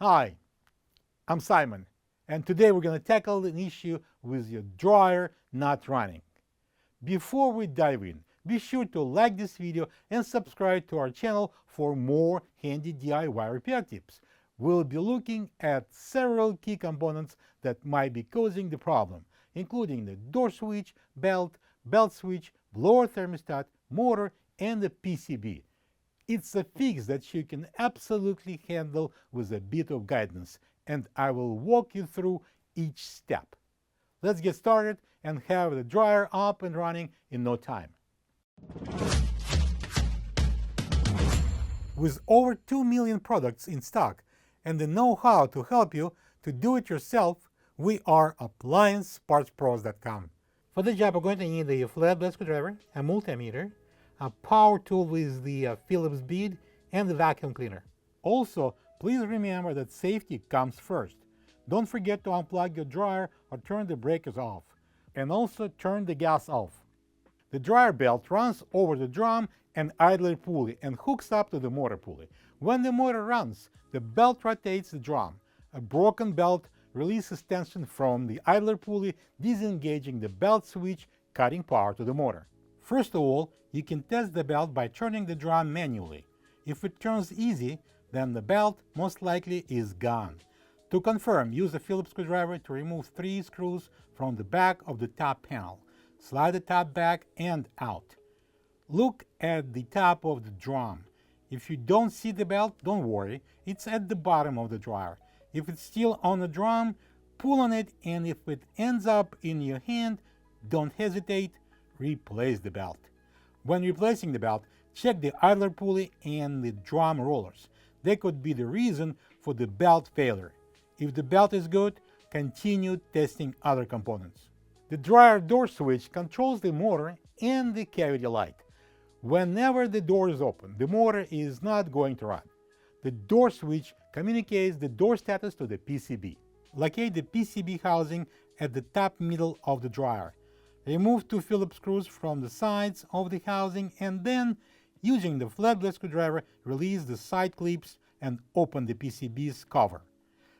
Hi, I'm Simon, and today we're going to tackle an issue with your dryer not running. Before we dive in, be sure to like this video and subscribe to our channel for more handy DIY repair tips. We'll be looking at several key components that might be causing the problem, including the door switch, belt switch, blower thermostat, motor, and the PCB. It's a fix that you can absolutely handle with a bit of guidance, and I will walk you through each step. Let's get started and have the dryer up and running in no time. With over 2 million products in stock and the know-how to help you to do it yourself, we are AppliancePartsPros.com. For the job, we're going to need a flatblade screwdriver, a multimeter, a power tool with the Phillips bead, and the vacuum cleaner. Also, please remember that safety comes first. Don't forget to unplug your dryer or turn the breakers off, and also turn the gas off. The dryer belt runs over the drum and idler pulley and hooks up to the motor pulley. When the motor runs, the belt rotates the drum. A broken belt releases tension from the idler pulley, disengaging the belt switch, cutting power to the motor. First of all, you can test the belt by turning the drum manually. If it turns easy, then the belt most likely is gone. To confirm, use a Phillips screwdriver to remove 3 screws from the back of the top panel. Slide the top back and out. Look at the top of the drum. If you don't see the belt, don't worry, it's at the bottom of the dryer. If it's still on the drum, pull on it, and if it ends up in your hand, don't hesitate, replace the belt. When replacing the belt, check the idler pulley and the drum rollers. They could be the reason for the belt failure. If the belt is good, continue testing other components. The dryer door switch controls the motor and the cavity light. Whenever the door is open, the motor is not going to run. The door switch communicates the door status to the PCB. Locate the PCB housing at the top middle of the dryer. Remove 2 Phillips screws from the sides of the housing, and then, using the flatblade screwdriver, release the side clips and open the PCB's cover.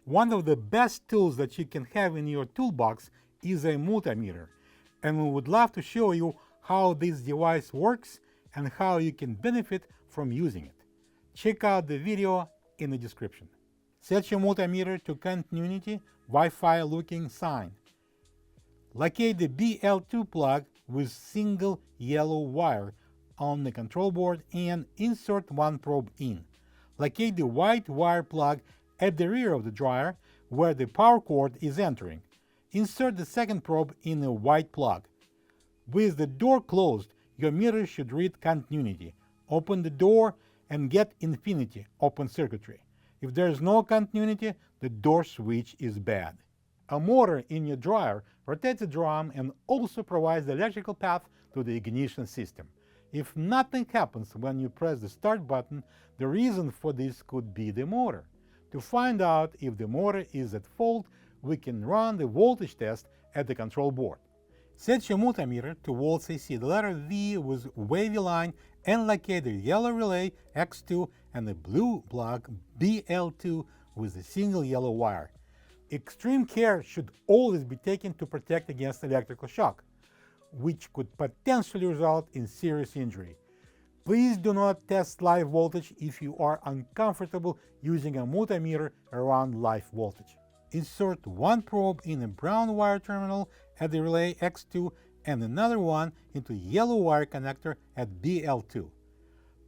One of the best tools that you can have in your toolbox is a multimeter, and we would love to show you how this device works and how you can benefit from using it. Check out the video in the description. Set your multimeter to continuity Wi-Fi looking sign. Locate the BL2 plug with single yellow wire on the control board and insert 1 probe in. Locate the white wire plug at the rear of the dryer where the power cord is entering. Insert the second probe in the white plug. With the door closed, your meter should read continuity. Open the door and get infinity, open circuitry. If there is no continuity, the door switch is bad. A motor in your dryer rotates the drum and also provides the electrical path to the ignition system. If nothing happens when you press the start button, the reason for this could be the motor. To find out if the motor is at fault, we can run the voltage test at the control board. Set your multimeter to volts AC, the letter V with wavy line, and locate the yellow relay X2 and the blue plug BL2 with a single yellow wire. Extreme care should always be taken to protect against electrical shock, which could potentially result in serious injury. Please do not test live voltage if you are uncomfortable using a multimeter around live voltage. Insert 1 probe in a brown wire terminal at the relay X2 and another one into yellow wire connector at BL2.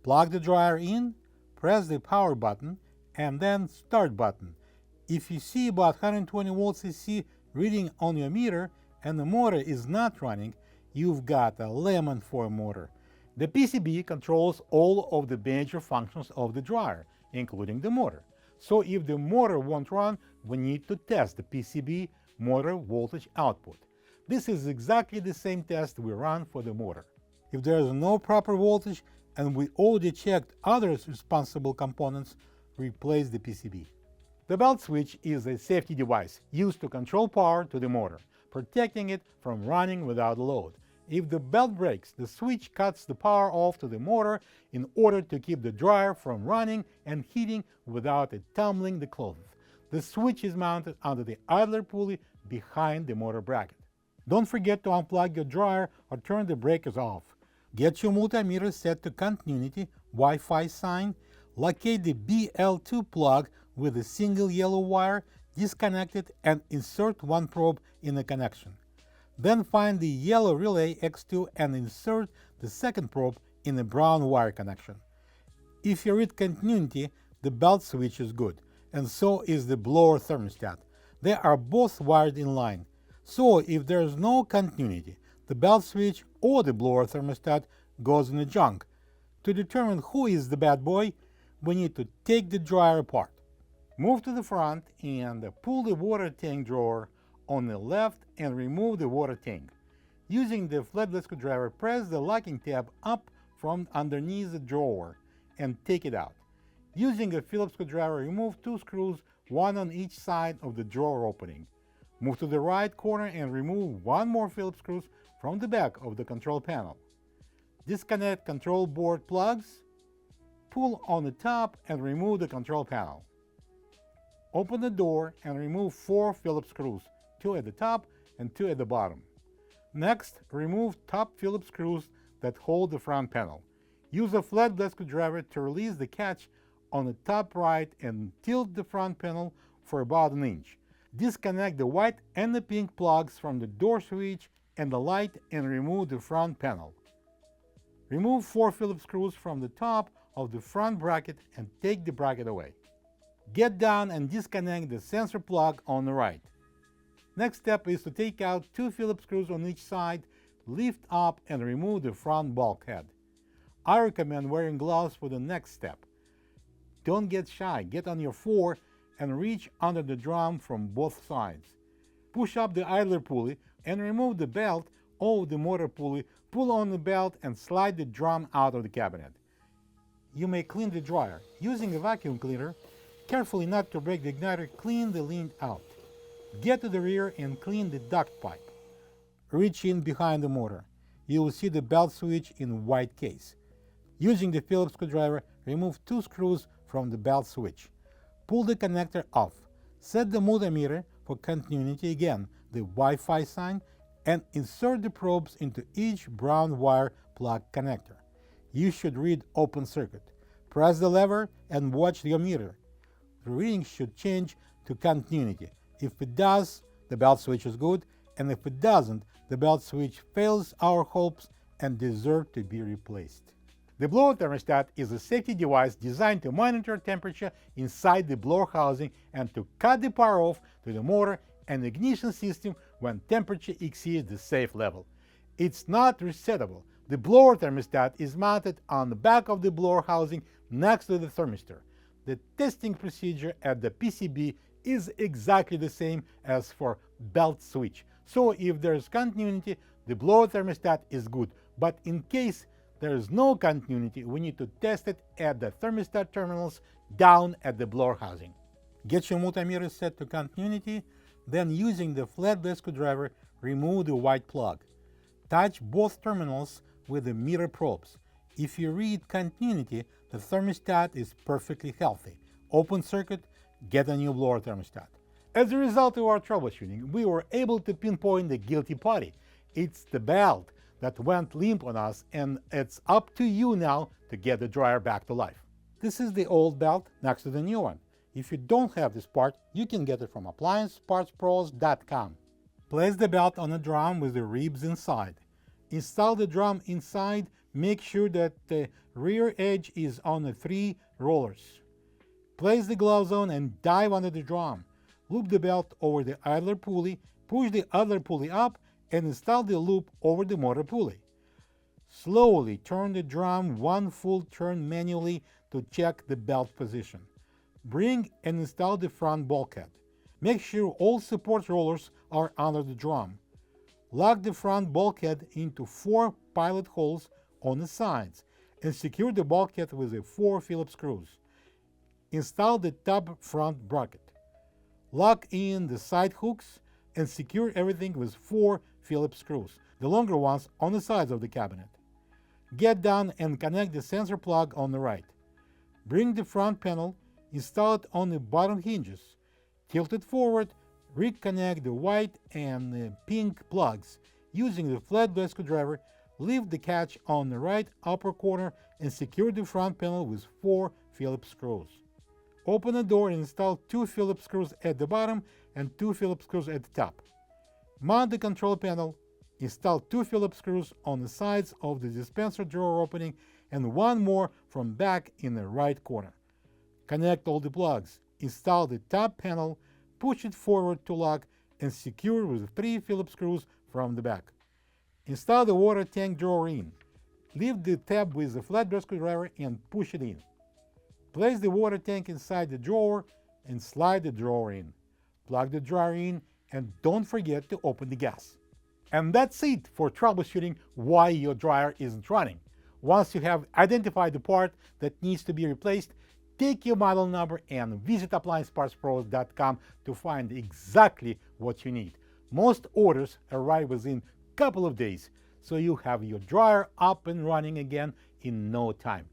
Plug the dryer in, press the power button, and then start button. If you see about 120 volts AC reading on your meter and the motor is not running, you've got a lemon for a motor. The PCB controls all of the major functions of the dryer, including the motor. So if the motor won't run, we need to test the PCB motor voltage output. This is exactly the same test we run for the motor. If there is no proper voltage and we already checked other responsible components, replace the PCB. The belt switch is a safety device used to control power to the motor, protecting it from running without load. If the belt breaks, the switch cuts the power off to the motor in order to keep the dryer from running and heating without it tumbling the clothes. The switch is mounted under the idler pulley behind the motor bracket. Don't forget to unplug your dryer or turn the breakers off. Get your multimeter set to continuity, Wi-Fi sign, locate the BL2 plug with a single yellow wire, disconnect it, and insert one probe in the connection. Then find the yellow relay X2 and insert the second probe in the brown wire connection. If you read continuity, the belt switch is good, and so is the blower thermostat. They are both wired in line. So if there is no continuity, the belt switch or the blower thermostat goes in the junk. To determine who is the bad boy, we need to take the dryer apart. Move to the front and pull the water tank drawer on the left and remove the water tank. Using the flatblade screwdriver, press the locking tab up from underneath the drawer and take it out. Using a Phillips screwdriver, remove 2 screws, one on each side of the drawer opening. Move to the right corner and remove 1 more Phillips screw from the back of the control panel. Disconnect control board plugs, pull on the top and remove the control panel. Open the door and remove 4 Phillips screws, 2 at the top and 2 at the bottom. Next, remove top Phillips screws that hold the front panel. Use a flatblade screwdriver to release the catch on the top right and tilt the front panel for about an inch. Disconnect the white and the pink plugs from the door switch and the light and remove the front panel. Remove 4 Phillips screws from the top of the front bracket and take the bracket away. Get down and disconnect the sensor plug on the right. Next step is to take out 2 Phillips screws on each side, lift up and remove the front bulkhead. I recommend wearing gloves for the next step. Don't get shy, get on your 4 and reach under the drum from both sides. Push up the idler pulley and remove the belt of the motor pulley, pull on the belt and slide the drum out of the cabinet. You may clean the dryer. Using a vacuum cleaner, carefully not to break the igniter, clean the lint out. Get to the rear and clean the duct pipe. Reach in behind the motor. You will see the belt switch in white case. Using the Phillips screwdriver, remove 2 screws from the belt switch. Pull the connector off. Set the multimeter for continuity again, the Wi-Fi sign, and insert the probes into each brown wire plug connector. You should read open circuit. Press the lever and watch your meter. The reading should change to continuity. If it does, the belt switch is good, and if it doesn't, the belt switch fails our hopes and deserves to be replaced. The blower thermostat is a safety device designed to monitor temperature inside the blower housing and to cut the power off to the motor and ignition system when temperature exceeds the safe level. It's not resettable. The blower thermostat is mounted on the back of the blower housing next to the thermistor. The testing procedure at the PCB is exactly the same as for belt switch. So if there is continuity, the blower thermostat is good. But in case there is no continuity, we need to test it at the thermostat terminals down at the blower housing. Get your multimeter set to continuity, then using the flatblade screwdriver, remove the white plug. Touch both terminals with the meter probes. If you read continuity, the thermostat is perfectly healthy. Open circuit, get a new blower thermostat. As a result of our troubleshooting, we were able to pinpoint the guilty party. It's the belt that went limp on us, and it's up to you now to get the dryer back to life. This is the old belt next to the new one. If you don't have this part, you can get it from appliancepartspros.com. Place the belt on a drum with the ribs inside. Install the drum inside, make sure that the rear edge is on the 3 rollers. Place the gloves on and dive under the drum. Loop the belt over the idler pulley, push the idler pulley up, and install the loop over the motor pulley. Slowly turn the drum 1 full turn manually to check the belt position. Bring and install the front bulkhead. Make sure all support rollers are under the drum. Lock the front bulkhead into 4 pilot holes on the sides and secure the bulkhead with the 4 Phillips screws. Install the top front bracket. Lock in the side hooks and secure everything with 4 Phillips screws, the longer ones on the sides of the cabinet. Get down and connect the sensor plug on the right. Bring the front panel, install it on the bottom hinges. Tilt it forward, reconnect the white and pink plugs. Using the flat-blade screwdriver, lift the catch on the right upper corner and secure the front panel with 4 Phillips screws. Open the door and install 2 Phillips screws at the bottom and 2 Phillips screws at the top. Mount the control panel. Install 2 Phillips screws on the sides of the dispenser drawer opening and 1 more from back in the right corner. Connect all the plugs. Install the top panel, push it forward to lock, and secure with 3 Phillips screws from the back. Install the water tank drawer in. Lift the tab with the flat-blade screwdriver and push it in. Place the water tank inside the drawer and slide the drawer in. Plug the dryer in and don't forget to open the gas. And that's it for troubleshooting why your dryer isn't running. Once you have identified the part that needs to be replaced, take your model number and visit appliancepartspros.com to find exactly what you need. Most orders arrive within a couple of days, so you have your dryer up and running again in no time.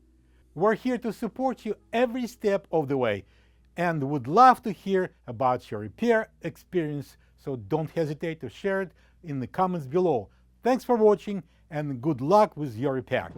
We're here to support you every step of the way and would love to hear about your repair experience, so don't hesitate to share it in the comments below. Thanks for watching and good luck with your repair.